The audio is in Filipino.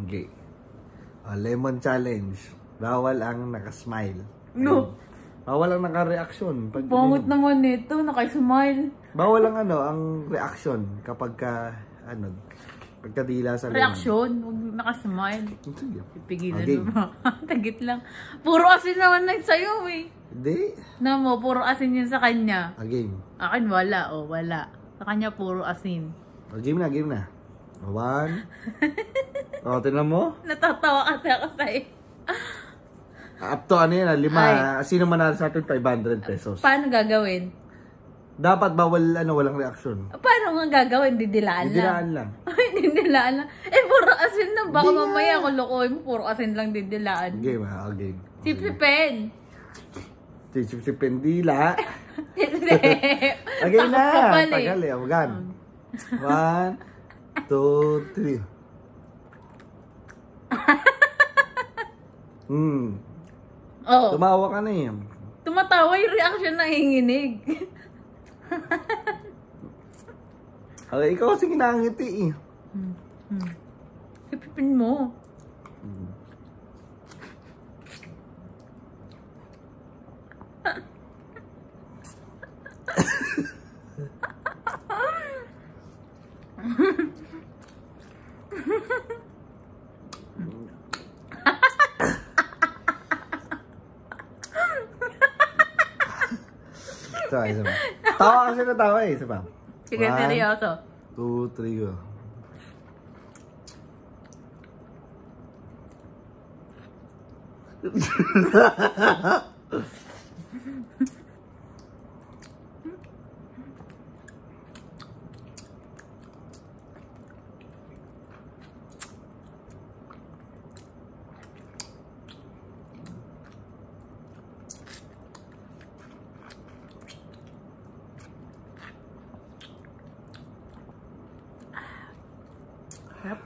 Okay. Lemon challenge. Bawal ang nakasmile. No. Bawal ang naka-reaction. Pangot naman nito, naka-smile. Bawal ang ang reaction kapag pagkadila sa lemon. Reaction, huwag naka-smile. Sige. Pipigilan mo. Tagit lang. Puro asin naman na sa'yo eh. Hindi. Na mo, puro asin yun sa kanya. Game. Akin wala, wala. Sa kanya puro asin. Game na. 1. Tinan mo? Natatawa kasi ako sa'yo. Up to 5. Sino manalo sa atin 500 pesos. Paano gagawin? Dapat bawal walang reaction. Paano nga gagawin? Didilaan lang. Ay, didilaan lang. Puro asin lang. Baka mamaya kung lokohin mo, puro asin lang didilaan. Game. Sip-sipen. Sip-sipen dila. Hindi. Again na. Kapali. Tagal eh. 1, 2, 3. Tumawa ka na eh. Tumatawa yung reaction na hinginig. Ikaw kasi kinangiti eh. Sipipin mo. Isa pa. Tawa kasi na tawa eh. Isa pa. Sige, seryoso. 2, 3, go. Yep.